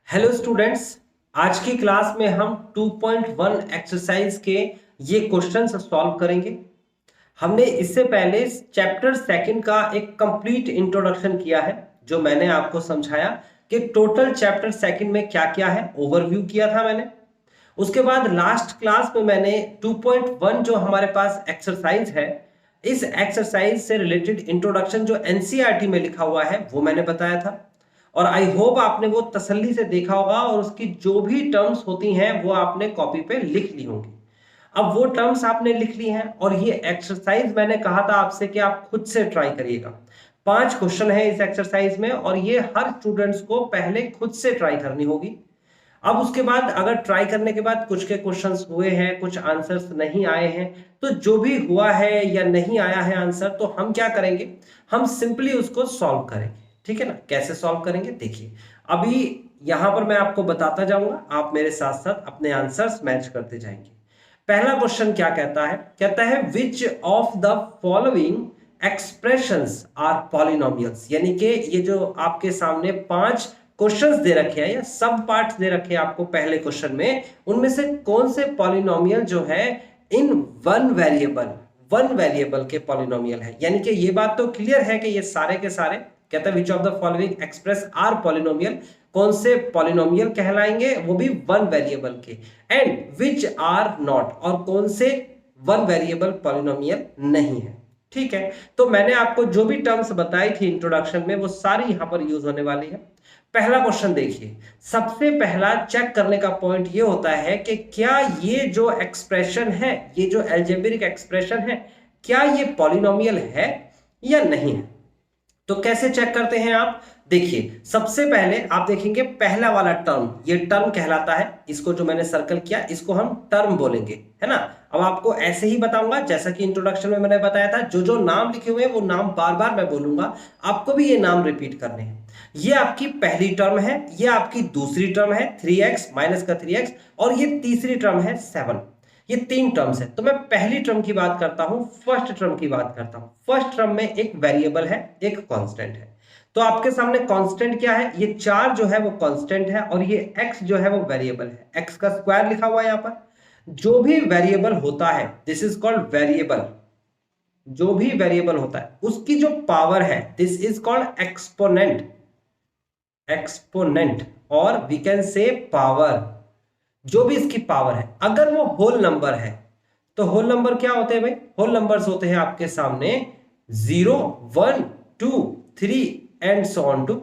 Hello students. आज की class में हम 2.1 एक्सरसाइज के ये क्वेश्चंस सॉल्व करेंगे। हमने इससे पहले चैप्टर सेकंड का एक कंप्लीट इंट्रोडक्शन किया है, जो मैंने आपको समझाया कि टोटल चैप्टर सेकंड में क्या क्या है, ओवरव्यू किया था मैंने। उसके बाद लास्ट क्लास में मैंने 2.1 जो हमारे पास एक्सरसाइज है, इस एक्सरसाइज से रिलेटेड इंट्रोडक्शन जो एनसीईआरटी में लिखा हुआ है वो मैंने बताया था। और आई होप आपने वो तसल्ली से देखा होगा और उसकी जो भी टर्म्स होती हैं वो आपने कॉपी पे लिख ली होंगी। अब वो टर्म्स आपने लिख ली हैं और ये एक्सरसाइज मैंने कहा था आपसे कि आप खुद से ट्राई करिएगा। 5 क्वेश्चन है इस एक्सरसाइज में और ये हर स्टूडेंट्स को पहले खुद से ट्राई करनी होगी। अब उसके बाद अगर ट्राई करने के बाद कुछ के क्वेश्चंस हुए हैं, कुछ आंसर्स नहीं आए हैं, तो जो भी हुआ है या नहीं आया है आंसर, तो हम क्या करेंगे, हम सिंपली उसको सॉल्व करेंगे। ठीक है ना। कैसे सॉल्व करेंगे देखिए, अभी यहां पर मैं आपको बताता जाऊंगा, आप मेरे साथ साथ अपने आंसर्स मैच करते जाएंगे। पहला क्वेश्चन क्या कहता है, कहता है which of the following expressions are polynomials. यानी कि ये जो आपके सामने 5 क्वेश्चंस दे रखे हैं या सब पार्ट्स दे रखे हैं आपको पहले क्वेश्चन में, उनमें से कौन से पॉलिनोमियल जो है इन वन वेरिएबल के पॉलिनोमियल है। यानी कि ये बात तो क्लियर है कि ये सारे के सारे, कहता है which of the following express are polynomial, कौन से पॉलिनोमियल कहलाएंगे, वो भी वन वेरिएबल के, एंड विच आर नॉट, और कौन से वन वेरिएबल पॉलिनोमियल नहीं है। ठीक है, तो मैंने आपको जो भी टर्म्स बताई थी इंट्रोडक्शन में वो सारी यहां पर यूज होने वाली है। पहला क्वेश्चन देखिए, सबसे पहला चेक करने का पॉइंट ये होता है कि क्या ये जो एक्सप्रेशन है, ये जो एल्जेब्रिक एक्सप्रेशन है, क्या ये पॉलिनोमियल है या नहीं है। तो कैसे चेक करते हैं आप देखिए, सबसे पहले आप देखेंगे पहला वाला टर्म, ये टर्म कहलाता है, इसको जो मैंने सर्कल किया इसको हम टर्म बोलेंगे, है ना। अब आपको ऐसे ही बताऊंगा जैसा कि इंट्रोडक्शन में मैंने बताया था, जो जो नाम लिखे हुए हैं वो नाम बार बार मैं बोलूंगा, आपको भी ये नाम रिपीट करने हैं। ये आपकी पहली टर्म है, ये आपकी दूसरी टर्म है 3x माइनस का 3x, और ये तीसरी टर्म है 7। ये 3 टर्म्स है। तो मैं पहली टर्म की बात करता हूं, फर्स्ट टर्म की बात करता हूं। फर्स्ट टर्म में एक वेरिएबल है, एक कांस्टेंट है। तो आपके सामने कांस्टेंट क्या है, ये 4 जो है वो कांस्टेंट है और ये x जो है वो वेरिएबल है, x का स्क्वायर लिखा हुआ है यहां पर। जो भी वेरिएबल होता है, दिस इज कॉल्ड वेरिएबल। जो भी वेरिएबल होता है उसकी जो पावर है, this is called exponent. Exponent, और वी कैन से पावर। जो भी इसकी पावर है, अगर वो होल नंबर है, तो होल नंबर क्या होते हैं भाई, होल नंबर्स होते हैं आपके सामने 0 1 2 3 एंड सो ऑन टू।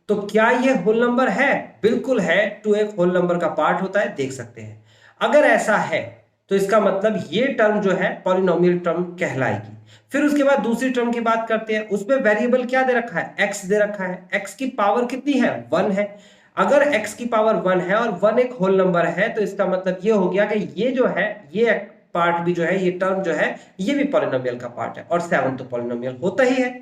तो क्या ये होल नंबर है, बिल्कुल है, 2 एक होल नंबर का पार्ट होता है, देख सकते हैं। अगर ऐसा है तो इसका मतलब ये टर्म जो है पॉलिनोमियल टर्म कहलाएगी। फिर उसके बाद दूसरी टर्म की बात करते हैं, उसमें वेरिएबल क्या दे रखा है, x दे रखा है। x की पावर कितनी है, 1 है। अगर x की पावर 1 है और 1 एक होल नंबर है, तो इसका मतलब ये हो गया कि ये जो है, ये पार्ट भी जो है, ये टर्म जो है, ये भी पॉलिनोमियल का पार्ट है, और 7 तो पॉलिनोमियल होता ही है।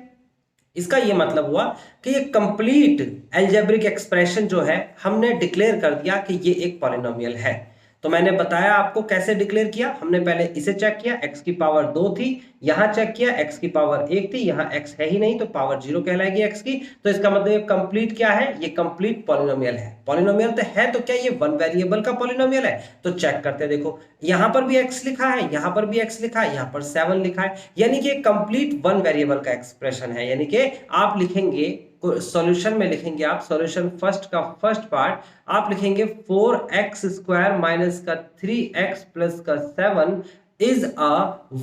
इसका ये मतलब हुआ कि ये कंप्लीट एल्जेब्रिक एक्सप्रेशन जो है, हमने डिक्लेयर कर दिया कि ये एक पॉलिनोमियल है। तो मैंने बताया आपको कैसे डिक्लेयर किया, हमने पहले इसे चेक किया, x की पावर 2 थी, यहां चेक किया x की पावर 1 थी, यहां x है ही नहीं तो पावर 0 कहलाएगी x की। तो इसका मतलब ये कंप्लीट क्या है, ये कंप्लीट पॉलिनोमियल है। पॉलिनोमियल तो है, तो क्या ये वन वेरिएबल का पॉलिनोमियल है, तो चेक करते हैं। देखो यहां पर भी x लिखा है, यहां पर भी x लिखा है, यहां पर 7 लिखा है, यानी कि कंप्लीट वन वेरिएबल का एक्सप्रेशन है। यानी कि आप लिखेंगे सॉल्यूशन में, लिखेंगे आप सॉल्यूशन फर्स्ट का फर्स्ट पार्ट, आप लिखेंगे 4x स्क्वायर माइनस का 3x प्लस का 7 is a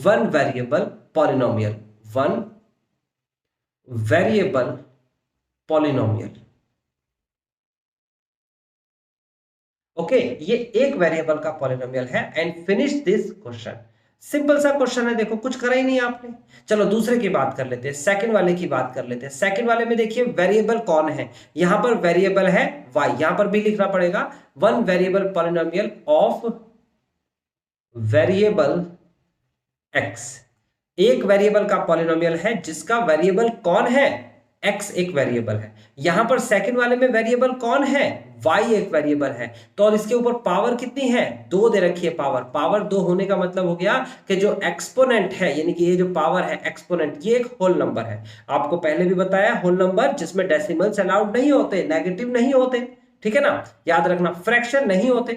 one variable polynomial. One variable polynomial. Okay, ये एक वेरिएबल का पॉलिनोमियल है। And finish this question. Simple सा क्वेश्चन है, देखो कुछ करा ही नहीं आपने। चलो दूसरे की बात कर लेते हैं, सेकंड वाले की बात कर लेते हैं। सेकंड वाले में देखिए वेरिएबल कौन है, यहां पर वेरिएबल है y, यहां पर भी लिखना पड़ेगा one variable polynomial of variable x। एक वेरिएबल का पॉलिनोमियल है जिसका वेरिएबल कौन है, x एक वेरिएबल है। यहां पर सेकंड वाले में वेरिएबल कौन है, y एक वेरिएबल है। तो और इसके ऊपर पावर कितनी है, 2 दे रखी है पावर। पावर 2 होने का मतलब हो गया कि जो एक्सपोनेंट है, यानी कि ये जो पावर है एक्सपोनेंट, ये एक होल नंबर है। आपको पहले भी बताया, होल नंबर जिसमें डेसिमल्स अलाउड नहीं होते, नेगेटिव नहीं होते, ठीक है ना। याद रखना फ्रैक्शन नहीं होते,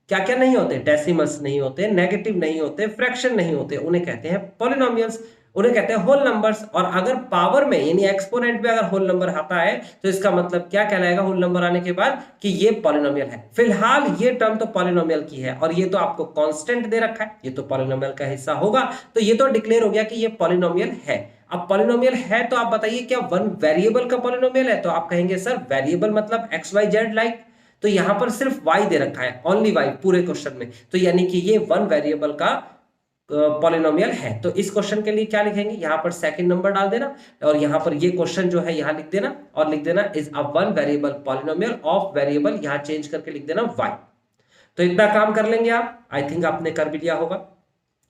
क्या क्या नहीं होते, डेसिमल्स नहीं होते, नेगेटिव नहीं होते, फ्रैक्शन नहीं होते, उन्हें कहते हैं पॉलिनोमियल्स, उन्हें कहते हैं होल नंबर्स। और अगर पावर में यानी एक्सपोनेंट में अगर होल नंबर आता है तो इसका मतलब क्या कहलाएगा होल नंबर आने के बाद, कि ये पॉलिनोमियल है। फिलहाल ये टर्म तो पॉलिनोमियल की है और ये तो आपको कांस्टेंट दे रखा है, ये तो पॉलिनोमियल का हिस्सा होगा, तो ये तो डिक्लेयर हो गया कि ये पॉलिनोमियल है। अब पॉलिनोमियल है तो आप बताइए क्या वन वेरिएबल का पॉलिनोमियल है, तो आप कहेंगे सर वेरिएबल मतलब एक्स वाई जेड लाइक, तो यहां पर सिर्फ y दे रखा है, ओनली y पूरे क्वेश्चन में, तो यानी कि ये वन वेरिएबल का पॉलिनोमियल है। तो इस क्वेश्चन के लिए क्या लिखेंगे, यहां पर सेकंड नंबर डाल देना और यहां पर ये क्वेश्चन जो है यहां लिख देना और लिख देना is a one variable polynomial of variable, यहां चेंज करके लिख देना y। तो इतना काम कर लेंगे आप, आई थिंक आपने कर भी लिया होगा।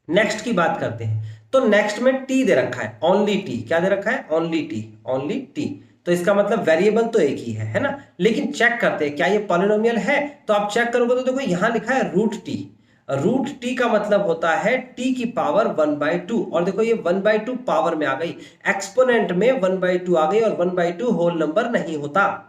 नेक्स्ट की बात करते हैं, तो नेक्स्ट में t दे रखा है, ओनली t, क्या दे रखा है, ओनली t, ओनली t, तो इसका मतलब वेरिएबल तो एक ही है ना। लेकिन चेक करते हैं क्या ये पॉलिनोमियल है, तो आप चेक करोगे तो देखो यहां लिखा है रूट टी, रूट टी का मतलब होता है टी की पावर 1/2, और देखो ये 1/2 पावर में आ गई, एक्सपोनेंट में 1/2 आ गई, और 1/2 होल नंबर नहीं होता।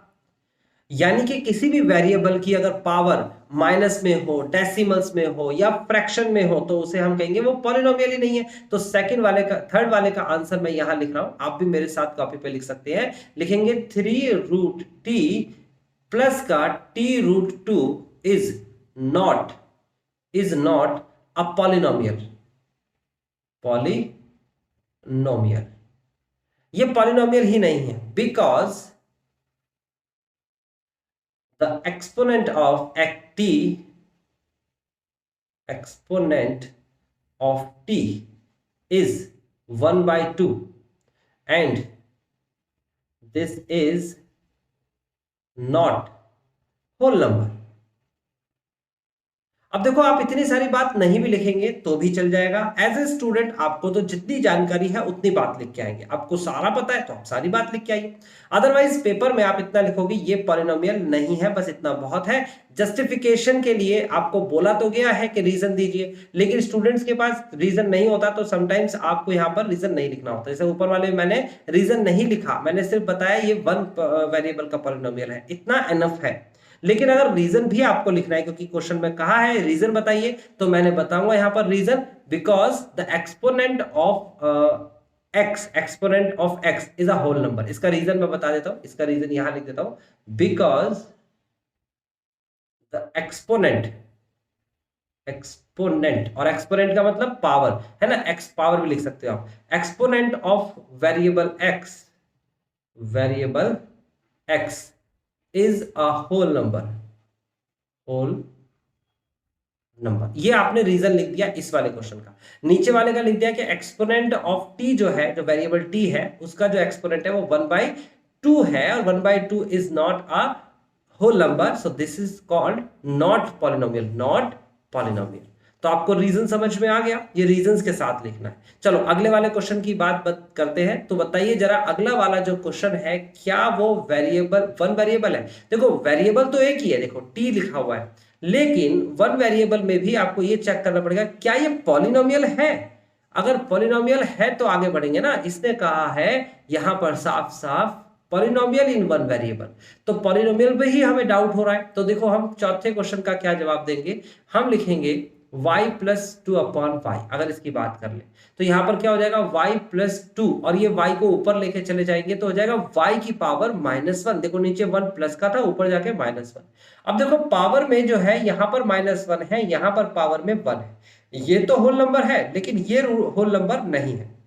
यानी कि किसी भी वेरिएबल की अगर पावर माइनस में हो, डेसिमल्स में हो या फ्रैक्शन में हो तो उसे हम कहेंगे वो पॉलिनोमियल ही नहीं है। तो सेकंड वाले का, थर्ड वाले का आंसर मैं यहां लिख रहा हूं, आप भी मेरे साथ कॉपी पे लिख सकते हैं, लिखेंगे 3√t प्लस का t√2 is not a polynomial, polynomial, ये पॉलिनोमियल ही नहीं है, because the exponent of t is 1/2 and this is not whole number। अब देखो आप इतनी सारी बात नहीं भी लिखेंगे तो भी चल जाएगा, एज ए स्टूडेंट आपको तो जितनी जानकारी है उतनी बात लिख के आएंगे, आपको सारा पता है तो आप सारी बात लिख के आइए। अदरवाइज पेपर में आप इतना लिखोगे ये पॉलिनोमियल नहीं है, बस इतना बहुत है। जस्टिफिकेशन के लिए आपको बोला तो गया है कि रीजन दीजिए, लेकिन स्टूडेंट्स के पास रीजन नहीं होता तो समटाइम्स आपको यहाँ पर रीजन नहीं लिखना होता। जैसे ऊपर वाले मैंने रीजन नहीं लिखा, मैंने सिर्फ बताया ये वन वेरिएबल का पॉलिनोमियल है, इतना एनफ है। लेकिन अगर रीजन भी आपको लिखना है, क्योंकि क्वेश्चन में कहा है रीजन बताइए, तो मैंने बताऊंगा यहां पर reason, because the exponent of x is a whole number. इसका रीजन मैं बता देता हूं, इसका रीजन यहां लिख देता हूं, बिकॉज द एक्सपोनेंट और एक्सपोनेंट का मतलब पावर है ना, एक्स पावर भी लिख सकते हो आप, exponent of variable x is a whole number. ये आपने रीजन लिख दिया इस वाले क्वेश्चन का। नीचे वाले का लिख दिया कि एक्सपोनेंट ऑफ टी जो है, जो वेरिएबल टी है उसका जो एक्सपोनेंट है वो 1/2 है, और 1/2 is not a whole number, so this is called not polynomial. तो आपको रीजन समझ में आ गया, ये रीजंस के साथ लिखना है। चलो अगले वाले क्वेश्चन की बात करते हैं, तो बताइए जरा अगला वाला जो क्वेश्चन है क्या वो वन वेरिएबल है। देखो वेरिएबल तो एक ही है, देखो टी लिखा हुआ है, लेकिन वन वेरिएबल में भी आपको ये चेक करना पड़ेगा क्या ये पॉलिनोमियल है। अगर पॉलिनोमियल है तो आगे बढ़ेंगे ना, इसने कहा है यहां पर साफ साफ पॉलिनोमियल इन वन वेरिएबल, तो पॉलिनोमियल पे ही हमें डाउट हो रहा है। तो देखो हम चौथे क्वेश्चन का क्या जवाब देंगे, हम लिखेंगे y+2/y। अगर इसकी बात कर ले तो यहां पर क्या हो जाएगा y+2, और ये y को ऊपर लेके चले जाएंगे तो हो जाएगा y की पावर -1। देखो नीचे 1 प्लस का था, ऊपर जाके -1। अब देखो पावर में जो है यहां पर -1 है, यहां पर पावर में 1 है, ये तो होल नंबर है लेकिन ये होल नंबर नहीं है।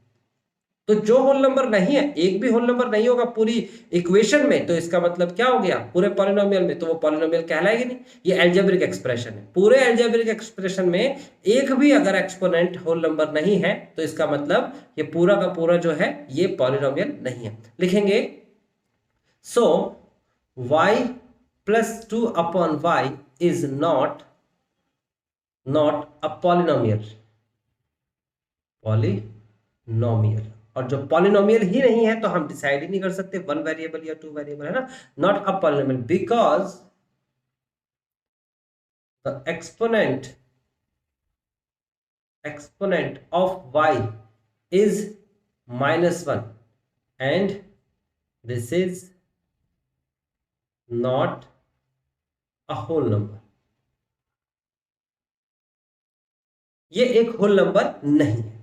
तो जो होल नंबर नहीं है, एक भी होल नंबर नहीं होगा पूरी इक्वेशन में, तो इसका मतलब क्या हो गया पूरे पॉलिनोमियल में, तो वो पॉलिनोमियल कहलाएगी नहीं, ये एल्जेब्रिक एक्सप्रेशन है। पूरे एल्जेब्रिक एक्सप्रेशन में एक भी अगर एक्सपोनेंट होल नंबर नहीं है तो इसका मतलब ये पूरा का पूरा जो है ये पॉलिनोमियल नहीं है। लिखेंगे सो y+2/y is not a polynomial. और जो पॉलिनोमियल ही नहीं है तो हम डिसाइड ही नहीं कर सकते वन वेरिएबल या टू वेरिएबल, है ना। Not a polynomial because the exponent of y is -1 and this is not a whole number, ये एक होल नंबर नहीं है।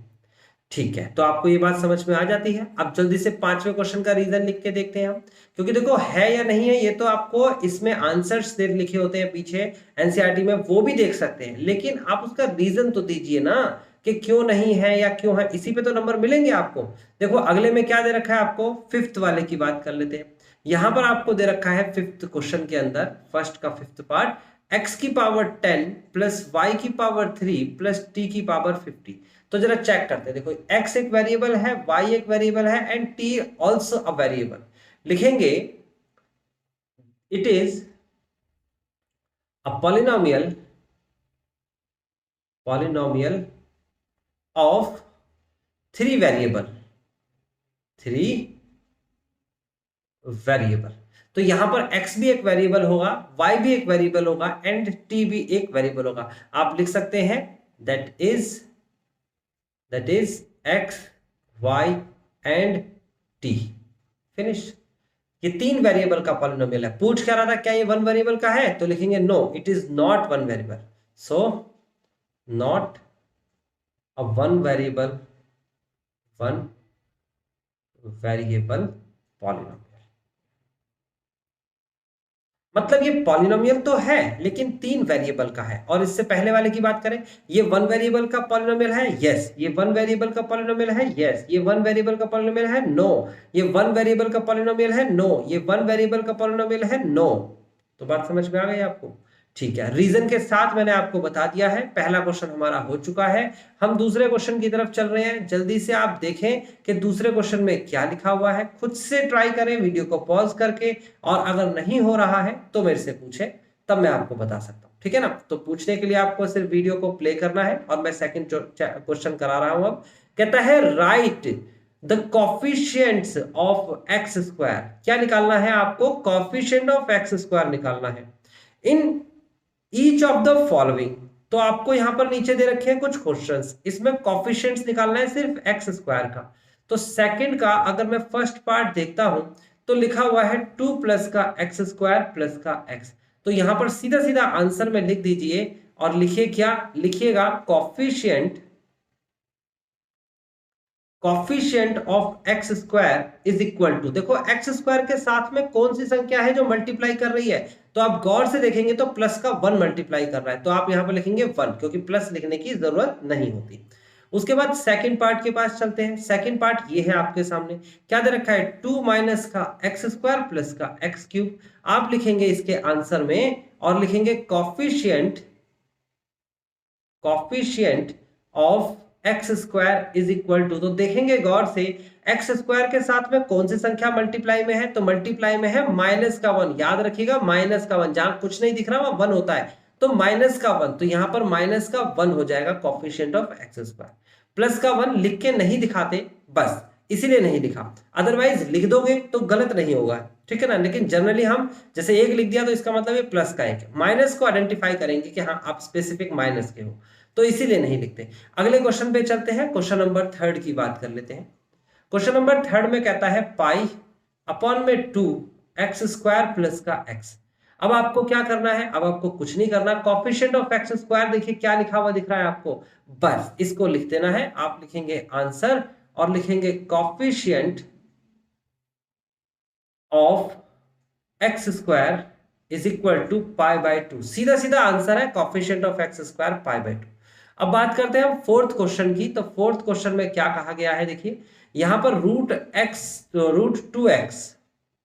ठीक है, तो आपको ये बात समझ में आ जाती है। अब जल्दी से पांचवें क्वेश्चन का रीजन लिख के देखते हैं हम, क्योंकि देखो है या नहीं है ये तो आपको इसमें आंसर्स दे लिखे होते हैं पीछे एनसीईआरटी में, वो भी देख सकते हैं, लेकिन आप उसका रीजन तो दीजिए ना कि क्यों नहीं है या क्यों है, इसी पे तो नंबर मिलेंगे आपको। देखो अगले में क्या दे रखा है आपको, फिफ्थ वाले की बात कर लेते हैं। यहां पर आपको दे रखा है फिफ्थ क्वेश्चन के अंदर, फर्स्ट का फिफ्थ पार्ट, x की पावर 10 प्लस y की पावर 3 प्लस t की पावर 50। तो जरा चेक करते हैं, देखो x एक वेरिएबल है, y एक वेरिएबल है and t also a variable. लिखेंगे it is a polynomial of three variable. तो यहां पर x भी एक वेरिएबल होगा, y भी एक वेरिएबल होगा एंड t भी एक वेरिएबल होगा। आप लिख सकते हैं that is x, y and t। Finish. ये तीन वेरिएबल का पॉलिनोमियल है। पूछ क्या रहा था, क्या ये वन वेरिएबल का है, तो लिखेंगे no it is not one variable, so not a one variable polynomial. मतलब ये पॉलिनोमियल तो है लेकिन तीन वेरिएबल का है। और इससे पहले वाले की बात करें, ये वन वेरिएबल का पॉलिनोमियल है, यस। ये वन वेरिएबल का पॉलिनोमियल है, यस। ये वन वेरिएबल का पॉलिनोमियल है, नो। ये वन वेरिएबल का पॉलिनोमियल है, नो। ये वन वेरिएबल का पॉलिनोमियल है, नो। तो बात समझ में आ गई आपको? ठीक है, रीजन के साथ मैंने आपको बता दिया है। पहला क्वेश्चन हमारा हो चुका है। हम दूसरे क्वेश्चन की तरफ चल रहे हैं। जल्दी से आप देखें कि दूसरे क्वेश्चन में क्या लिखा हुआ है, खुद से ट्राई करें वीडियो को पॉज करके, और अगर नहीं हो रहा है तो मेरे से पूछें, तब मैं आपको बता सकता हूं। ठीक है ना? तो पूछने के लिए आपको सिर्फ वीडियो को प्ले करना है और मैं सेकंड क्वेश्चन करा रहा हूं। अब कहता है right the coefficients of x square. क्या निकालना है आपको? कोफिशिएंट ऑफ एक्स स्क्वायर निकालना है in each of the following. तो आपको यहां पर नीचे दे रखे हैं कुछ क्वेश्चंस, इसमें कोफिशिएंट्स निकालना है सिर्फ एक्स स्क्वायर का। तो सेकंड का अगर मैं फर्स्ट पार्ट देखता हूं तो लिखा हुआ है 2 प्लस का एक्स स्क्वायर प्लस का एक्स। तो यहां पर सीधा सीधा आंसर में लिख दीजिए और लिखिए, क्या लिखिएगा? Coefficient of x square is equal to, देखो एक्स स्क्वायर के साथ में कौन सी संख्या है जो मल्टीप्लाई कर रही है, तो आप गौर से देखेंगे तो प्लस का 1 मल्टीप्लाई कर रहा है, तो आप यहां पर लिखेंगे 1, क्योंकि प्लस लिखने की जरूरत नहीं होती। उसके बाद सेकंड पार्ट के पास चलते हैं। सेकंड पार्ट ये है आपके सामने, क्या दे रखा है? 2 माइनस का एक्स स्क्वायर प्लस का एक्स क्यूब। आप लिखेंगे इसके आंसर में और लिखेंगे coefficient of x square is equal to, तो देखेंगे गौर से एक्स स्क्वायर के साथ में कौन सी संख्या मल्टीप्लाई में है, तो मल्टीप्लाई में है माइनस का 1। याद रखिएगा माइनस का 1, जहां कुछ नहीं दिख रहा वहां 1 होता है, तो माइनस का 1, तो यहां पर माइनस का 1 हो जाएगा coefficient of x square. Plus का 1 लिख के नहीं दिखाते, बस इसीलिए नहीं लिखा, अदरवाइज लिख दोगे तो गलत नहीं होगा। ठीक है ना? लेकिन जनरली हम जैसे एक लिख दिया तो इसका मतलब ये प्लस का एक, माइनस को आइडेंटिफाई करेंगे कि हाँ आप स्पेसिफिक माइनस के हो, तो इसीलिए नहीं लिखते। अगले क्वेश्चन पे चलते हैं, क्वेश्चन नंबर थर्ड की बात कर लेते हैं। क्वेश्चन नंबर थर्ड में कहता है पाई अपॉन में 2 एक्स स्क्वायर प्लस का एक्स। अब आपको क्या करना है? अब आपको कुछ नहीं करना, कॉफिशिएंट ऑफ एक्स स्क्वायर देखिए क्या लिखा हुआ दिख रहा है आपको, बस इसको लिख देना है। आप लिखेंगे आंसर और लिखेंगे coefficient of x square is equal to pi by 2। सीधा सीधा आंसर है coefficient of x square pi by 2। अब बात करते हैं हम फोर्थ क्वेश्चन की। तो फोर्थ क्वेश्चन में क्या कहा गया है, देखिए यहां पर रूट 2x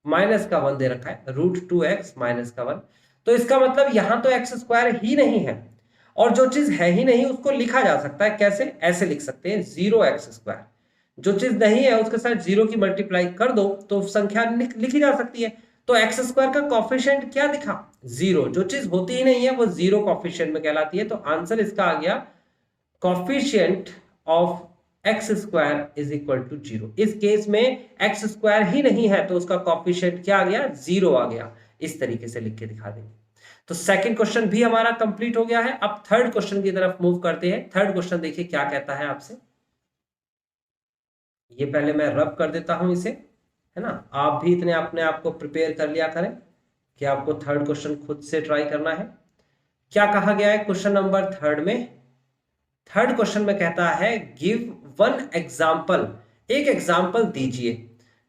माइनस का 1 दे रखा है, रूट 2x माइनस का 1। तो इसका मतलब यहां तो एक्स स्क्वायर ही नहीं है, और जो चीज है ही नहीं उसको लिखा जा सकता है कैसे? ऐसे लिख सकते हैं 0x स्क्वायर। जो चीज नहीं है उसके साथ 0 की मल्टीप्लाई कर दो तो संख्या लिखी जा सकती है। तो एक्स स्क्वायर का कॉफिशिएंट क्या दिखा? 0। जो चीज होती ही नहीं है वो 0 कॉफिशिएंट में कहलाती है। तो आंसर इसका आ गया coefficient of x square is equal to 0। इस केस में एक्स स्क्वायर ही नहीं है तो उसका कॉफिशिएंट क्या आ गया? 0 आ गया। इस तरीके से लिख के दिखा देंगे। तो सेकंड क्वेश्चन भी हमारा कंप्लीट हो गया है। अब थर्ड क्वेश्चन की तरफ मूव करते हैं। थर्ड क्वेश्चन देखिए क्या कहता है आपसे। ये पहले मैं रब कर देता हूं इसे, है ना? आप भी इतने अपने आप को प्रिपेयर कर लिया करें। कि आपको थर्ड क्वेश्चन खुद से ट्राई करना है। क्या कहा गया है क्वेश्चन नंबर थर्ड में? थर्ड क्वेश्चन में कहता है गिव वन एग्जाम्पल, एक एग्जाम्पल दीजिए।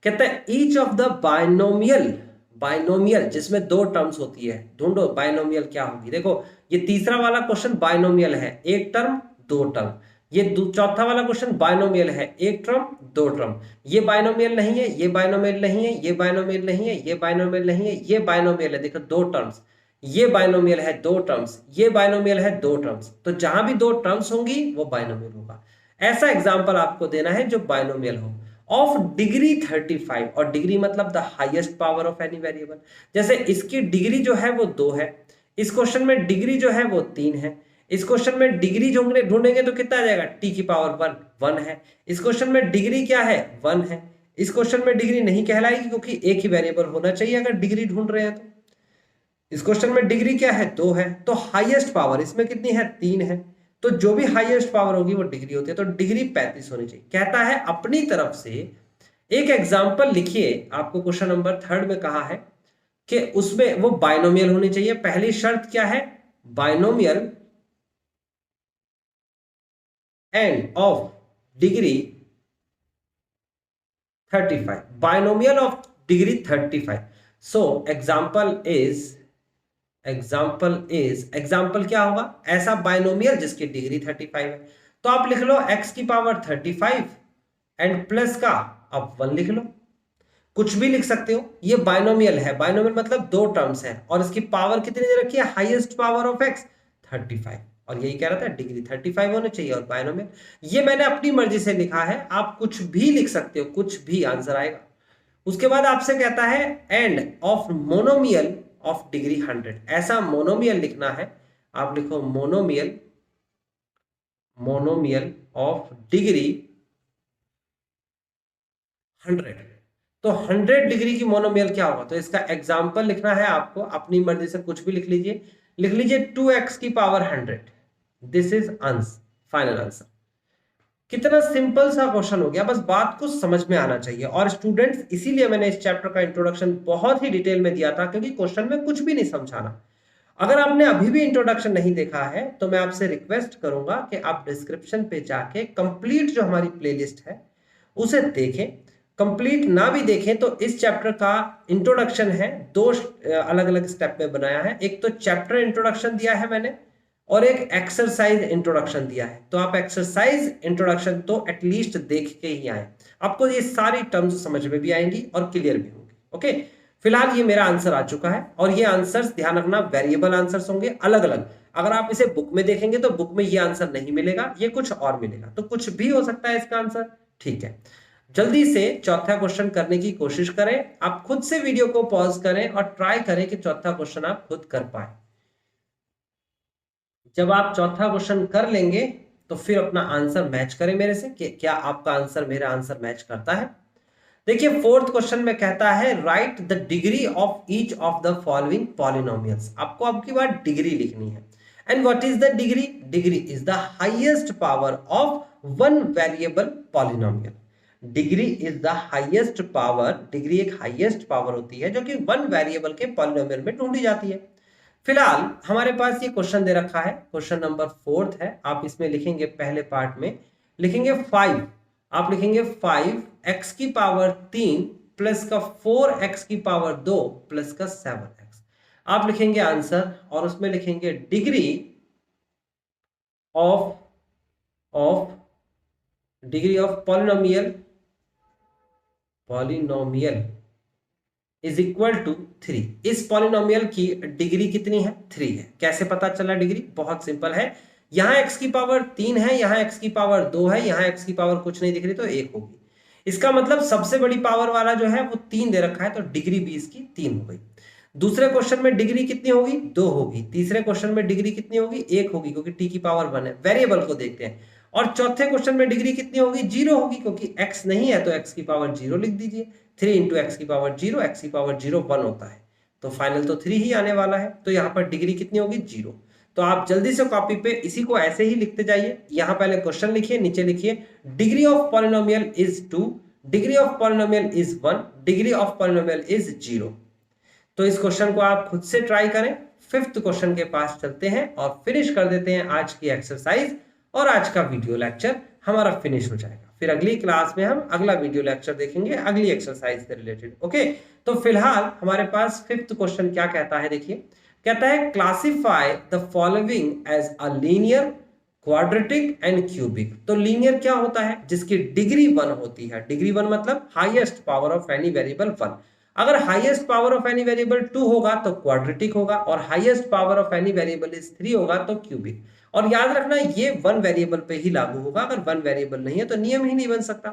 कहता है each of the binomial, binomial जिसमें दो टर्म्स होती है, ढूंढो बाइनोमियल क्या होगी। देखो ये तीसरा वाला क्वेश्चन बाइनोमियल है, एक टर्म दो टर्म। ये चौथा वाला क्वेश्चन बाइनोमियल है, एक टर्म दो टर्म। ये बाइनोमियल नहीं है, ये बाइनोमियल नहीं है, ये बाइनोमियल नहीं है, ये बाइनोमियल नहीं है, ये बाइनोमियल है। देखो दो टर्म्स, ये बाइनोमियल है दो टर्म्स, ये बाइनोमियल है दो टर्म्स। तो जहां भी दो टर्म्स होंगी वो बाइनोमियल होगा। ऐसा एग्जांपल आपको देना है जो बाइनोमियल हो ऑफ डिग्री 35, और डिग्री मतलब the highest power of any variable. जैसे इसकी डिग्री जो है वो 2 है, इस क्वेश्चन में डिग्री जो है वो 3 है। इस क्वेश्चन में डिग्री ढूंढेंगे तो कितना आ जाएगा, टी की पावर 1 है। इस क्वेश्चन में डिग्री क्या है, 1 है। इस क्वेश्चन में डिग्री नहीं कहलाएगी क्योंकि एक ही वेरिएबल होना चाहिए अगर डिग्री ढूंढ रहे हैं तो। इस क्वेश्चन में डिग्री क्या है, 2 है। तो हाईएस्ट पावर इसमें कितनी है, 3 है। तो जो भी हाईएस्ट पावर होगी वो डिग्री होती है, तो डिग्री 35 होनी चाहिए। कहता है अपनी तरफ से एक एग्जाम्पल लिखिए। आपको क्वेश्चन नंबर थर्ड में कहा है कि उसमें वो बाइनोमियल होनी चाहिए। पहली शर्त क्या है, binomial end of degree 35, binomial of degree 35। So example क्या होगा, ऐसा बाइनोमियल जिसकी डिग्री 35 है। तो आप लिख लो x की पावर 35 एंड प्लस का अब 1 लिख लो, कुछ भी लिख सकते हो। ये बाइनोमियल है, बाइनोमियल मतलब दो टर्म्स है, और इसकी पावर कितनी दे रखी है, हाईएस्ट पावर ऑफ x 35, और यही कह रहा था डिग्री 35 होने चाहिए और बाइनोमियल। ये मैंने अपनी मर्जी से लिखा है, आप कुछ भी लिख सकते हो, कुछ भी आंसर आएगा। उसके बाद आपसे कहता है end of monomial of degree 100, ऐसा मोनोमियल लिखना है। आप लिखो मोनोमियल ऑफ डिग्री 100। तो 100 डिग्री की मोनोमियल क्या होगा, तो इसका एग्जाम्पल लिखना है आपको, अपनी मर्जी से कुछ भी लिख लीजिए। लिख लीजिए 2x की power 100, this is final answer. कितना सिंपल सा क्वेश्चन हो गया, बस बात को समझ में आना चाहिए। और स्टूडेंट्स, इसीलिए मैंने इस चैप्टर का इंट्रोडक्शन बहुत ही डिटेल में दिया था, क्योंकि क्वेश्चन में कुछ भी नहीं समझाना। अगर आपने अभी भी इंट्रोडक्शन नहीं देखा है तो मैं आपसे रिक्वेस्ट करूंगा कि आप डिस्क्रिप्शन पे जाके कंप्लीट जो हमारी प्लेलिस्ट है उसे देखें। कंप्लीट ना भी देखें तो इस चैप्टर का इंट्रोडक्शन है, दो अलग अलग स्टेप में बनाया है। एक तो चैप्टर इंट्रोडक्शन दिया है मैंने, और एक एक्सरसाइज इंट्रोडक्शन दिया है। तो आप एक्सरसाइज इंट्रोडक्शन तो एटलीस्ट देख के ही आए, आपको ये सारी टर्म्स समझ में भी आएंगी और क्लियर भी होंगी। ओके, फिलहाल ये मेरा आंसर आ चुका है, और ये आंसर्स ध्यान रखना वेरिएबल आंसर्स होंगे, अलग अलग। अगर आप इसे बुक में देखेंगे तो बुक में ये आंसर नहीं मिलेगा, ये कुछ और मिलेगा। तो कुछ भी हो सकता है इसका आंसर, ठीक है। जल्दी से चौथा क्वेश्चन करने की कोशिश करें। आप खुद से वीडियो को पॉज करें और ट्राई करें कि चौथा क्वेश्चन आप खुद कर पाए। जब आप चौथा क्वेश्चन कर लेंगे तो फिर अपना आंसर मैच करें मेरे से कि क्या आपका आंसर मेरा आंसर मैच करता है। देखिए फोर्थ क्वेश्चन में कहता है right the degree of each of the following polynomials. आपको आपकी बात डिग्री लिखनी है। And what is the degree, degree is the highest power of one variable polynomial. Degree is the highest power, degree एक highest power होती है जो कि वन वेरिएबल के पॉलिनोमियल में ढूंढी जाती है। फिलहाल हमारे पास ये क्वेश्चन दे रखा है, क्वेश्चन नंबर फोर्थ है। आप इसमें लिखेंगे, पहले पार्ट में लिखेंगे 5, आप लिखेंगे 5x की पावर 3 प्लस का 4x की पावर 2 प्लस का 7x। आप लिखेंगे आंसर, और उसमें लिखेंगे degree of polynomial is equal to 3। इस पॉलिनोमियल की डिग्री कितनी है, 3 है। कैसे पता चला डिग्री, बहुत सिंपल है। यहां x की पावर 3 है, यहां x की पावर 2 है, यहां x की पावर कुछ नहीं दिख रही तो 1 होगी। इसका मतलब सबसे बड़ी पावर वाला जो है वो 3 दे रखा है, तो डिग्री भी इसकी 3 हो गई। दूसरे क्वेश्चन में डिग्री कितनी होगी, 2 होगी। तीसरे क्वेश्चन में डिग्री कितनी होगी, 1 होगी, क्योंकि t की पावर 1 है। वेरिएबल को देखते हैं। और चौथे क्वेश्चन में डिग्री कितनी होगी, 0 होगी, क्योंकि x नहीं है तो x की पावर 0 लिख दीजिए। 3 इंटू एक्स की पावर 0, एक्स की पावर 0 1 होता है, तो फाइनल तो 3 ही आने वाला है। तो यहाँ पर डिग्री कितनी होगी, 0। तो आप जल्दी से कॉपी पे इसी को ऐसे ही लिखते जाइए। यहाँ पहले क्वेश्चन लिखिए, नीचे लिखिए degree of polynomial is 2, degree of polynomial is 1, degree of polynomial is 0। तो इस क्वेश्चन को आप खुद से ट्राई करें। 5th क्वेश्चन के पास चलते हैं और फिनिश कर देते हैं आज की एक्सरसाइज, और आज का वीडियो लेक्चर हमारा फिनिश हो जाएगा। फिर अगली क्लास में हम अगला वीडियो लेक्चर देखेंगे अगली एक्सरसाइज से रिलेटेड। ओके, तो फिलहाल हमारे पास 5th क्वेश्चन क्या कहता है, देखिए कहता है classify the following as a linear, quadratic and cubic. तो लीनियर क्या होता है, जिसकी डिग्री 1 होती है। डिग्री 1 मतलब highest power of any variable 1। अगर highest power of any variable 2 होगा तो क्वाड्रेटिक होगा, और highest power of any variable is 3 होगा तो क्यूबिक। और याद रखना ये 1 वेरिएबल पे ही लागू होगा, अगर 1 वेरिएबल नहीं है तो नियम ही नहीं बन सकता।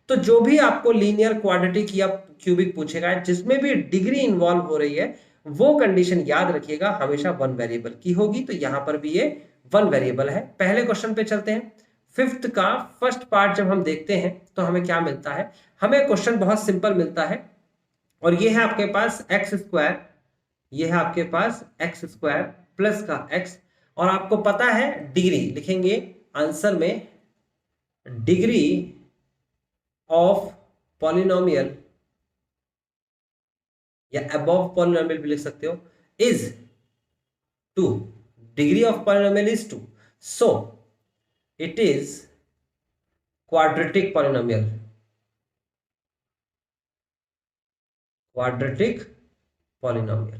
तो जो भी आपको लीनियर, क्वाड्रेटिक या क्यूबिक पूछेगा, जिसमें भी डिग्री इन्वॉल्व हो रही है, वो कंडीशन याद रखिएगा हमेशा 1 वेरिएबल की होगी। तो यहां पर भी ये 1 वेरिएबल है। पहले क्वेश्चन पे चलते हैं। 5th का फर्स्ट पार्ट जब हम देखते हैं तो हमें क्या मिलता है, हमें क्वेश्चन बहुत सिंपल मिलता है, और ये है आपके पास एक्स स्क्वायर, ये है आपके पास एक्स स्क्वायर प्लस का एक्स, और आपको पता है डिग्री लिखेंगे आंसर में, डिग्री ऑफ पॉलिनोमियल या अबव पॉलिनोमियल भी लिख सकते हो, is 2। Degree of polynomial is 2, so it is quadratic polynomial. Quadratic polynomial.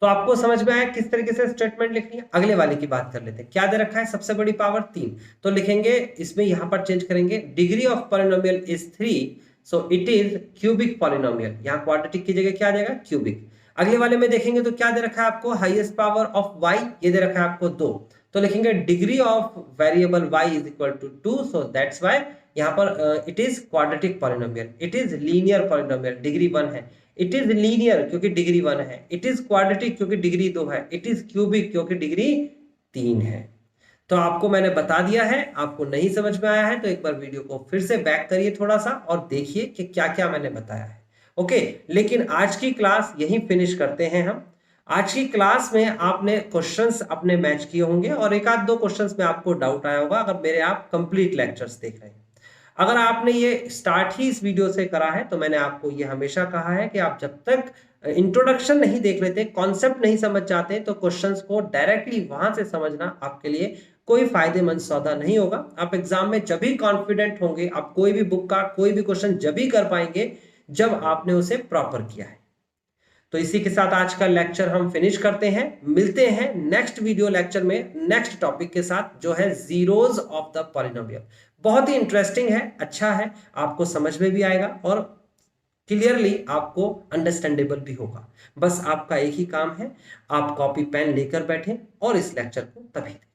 तो आपको समझ में आया किस तरीके से स्टेटमेंट लिखनी है। अगले वाले की बात कर लेते हैं। क्या दे रखा है, सबसे बड़ी पावर 3, तो लिखेंगे इसमें यहां पर चेंज करेंगे, degree of polynomial is 3, so it is cubic polynomial. यहां क्वाड्रेटिक की जगह क्या आ जाएगा, क्यूबिक। अगले वाले में देखेंगे तो क्या दे रखा है आपको, हाईएस्ट पावर ऑफ y, ये दे रखा है आपको 2, तो लिखेंगे degree of variable y is equal to 2, so that's why यहां पर it is quadratic polynomial. It is linear polynomial, degree 1 है। इट इज लीनियर क्योंकि डिग्री 1 है। इट इज क्वाड्रेटिक क्योंकि डिग्री 2 है। इट इज क्यूबिक क्योंकि डिग्री 3 है। तो आपको मैंने बता दिया है। आपको नहीं समझ में आया है तो एक बार वीडियो को फिर से बैक करिए थोड़ा सा और देखिए कि क्या क्या मैंने बताया है। ओके, लेकिन आज की क्लास यहीं फिनिश करते हैं हम। आज की क्लास में आपने क्वेश्चंस अपने मैच किए होंगे, और एक आध दो क्वेश्चंस में आपको डाउट आया होगा अगर मेरे आप कंप्लीट लेक्चर्स देख रहे हैं। अगर आपने ये स्टार्ट ही इस वीडियो से करा है तो मैंने आपको ये हमेशा कहा है कि आप जब तक इंट्रोडक्शन नहीं देख लेते, कॉन्सेप्ट नहीं समझ जाते, तो क्वेश्चंस को डायरेक्टली वहां से समझना आपके लिए कोई फायदेमंद सौदा नहीं होगा। आप एग्जाम में जब भी कॉन्फिडेंट होंगे, आप कोई भी बुक का कोई भी क्वेश्चन जब भी कर पाएंगे जब आपने उसे प्रॉपर किया है। तो इसी के साथ आज का लेक्चर हम फिनिश करते हैं। मिलते हैं नेक्स्ट वीडियो लेक्चर में नेक्स्ट टॉपिक के साथ, जो है जीरोज ऑफ द पॉलिनोमियल। बहुत ही इंटरेस्टिंग है, अच्छा है, आपको समझ में भी आएगा और क्लियरली आपको अंडरस्टैंडेबल भी होगा। बस आपका एक ही काम है, आप कॉपी पेन लेकर बैठें और इस लेक्चर को तभी दें।